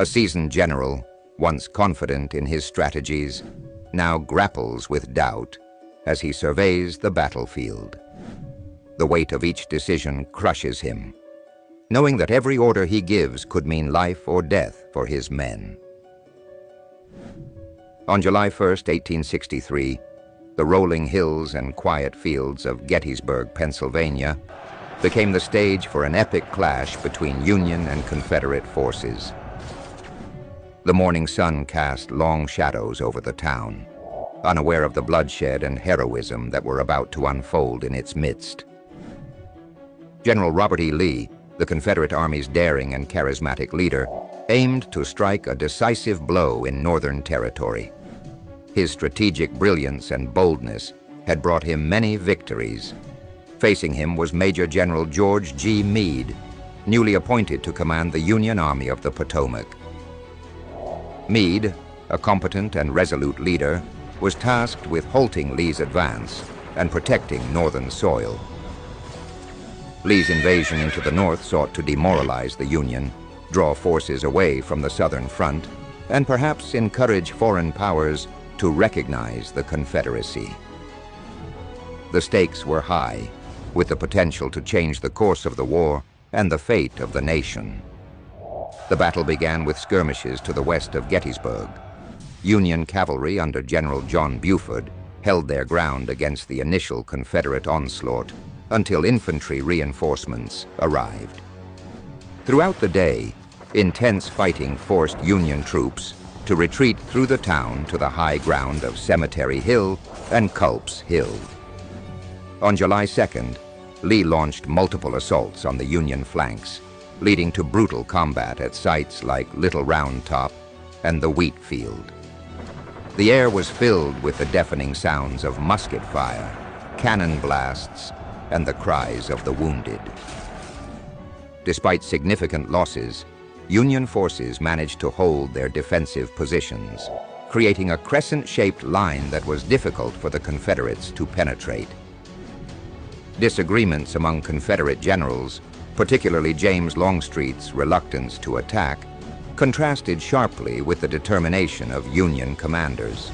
A seasoned general, once confident in his strategies, now grapples with doubt as he surveys the battlefield. The weight of each decision crushes him, knowing that every order he gives could mean life or death for his men. On July 1st, 1863, the rolling hills and quiet fields of Gettysburg, Pennsylvania, became the stage for an epic clash between Union and Confederate forces. The morning sun cast long shadows over the town, unaware of the bloodshed and heroism that were about to unfold in its midst. General Robert E. Lee, the Confederate Army's daring and charismatic leader, aimed to strike a decisive blow in Northern territory. His strategic brilliance and boldness had brought him many victories. Facing him was Major General George G. Meade, newly appointed to command the Union Army of the Potomac. Meade, a competent and resolute leader, was tasked with halting Lee's advance and protecting Northern soil. Lee's invasion into the North sought to demoralize the Union, draw forces away from the Southern front, and perhaps encourage foreign powers to recognize the Confederacy. The stakes were high, with the potential to change the course of the war and the fate of the nation. The battle began with skirmishes to the west of Gettysburg. Union cavalry under General John Buford held their ground against the initial Confederate onslaught until infantry reinforcements arrived. Throughout the day, intense fighting forced Union troops to retreat through the town to the high ground of Cemetery Hill and Culp's Hill. On July 2nd, Lee launched multiple assaults on the Union flanks, leading to brutal combat at sites like Little Round Top and the Wheat Field. The air was filled with the deafening sounds of musket fire, cannon blasts, and the cries of the wounded. Despite significant losses, Union forces managed to hold their defensive positions, creating a crescent-shaped line that was difficult for the Confederates to penetrate. Disagreements among Confederate generals, particularly James Longstreet's reluctance to attack, contrasted sharply with the determination of Union commanders.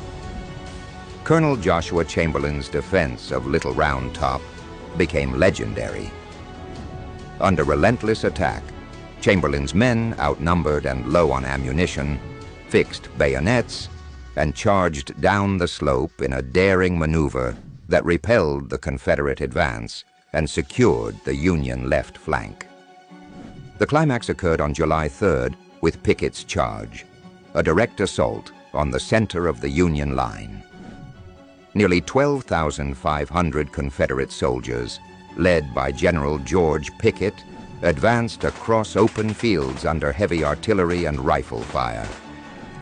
Colonel Joshua Chamberlain's defense of Little Round Top became legendary. Under relentless attack, Chamberlain's men, outnumbered and low on ammunition, fixed bayonets and charged down the slope in a daring maneuver that repelled the Confederate advance and secured the Union left flank. The climax occurred on July 3rd with Pickett's charge, a direct assault on the center of the Union line. Nearly 12,500 Confederate soldiers, led by General George Pickett, advanced across open fields under heavy artillery and rifle fire.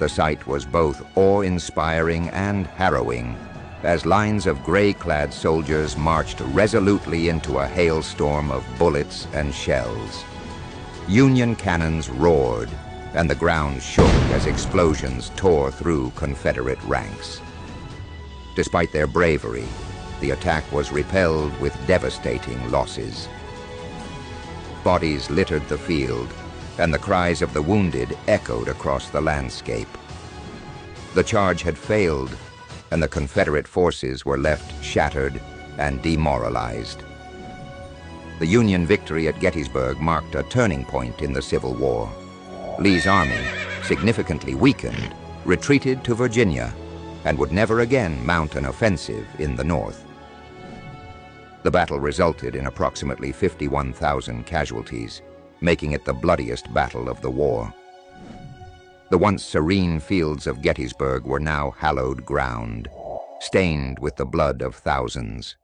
The sight was both awe-inspiring and harrowing, as lines of gray-clad soldiers marched resolutely into a hailstorm of bullets and shells. Union cannons roared, and the ground shook as explosions tore through Confederate ranks. Despite their bravery, the attack was repelled with devastating losses. Bodies littered the field, and the cries of the wounded echoed across the landscape. The charge had failed, and the Confederate forces were left shattered and demoralized. The Union victory at Gettysburg marked a turning point in the Civil War. Lee's army, significantly weakened, retreated to Virginia and would never again mount an offensive in the North. The battle resulted in approximately 51,000 casualties, making it the bloodiest battle of the war. The once serene fields of Gettysburg were now hallowed ground, stained with the blood of thousands.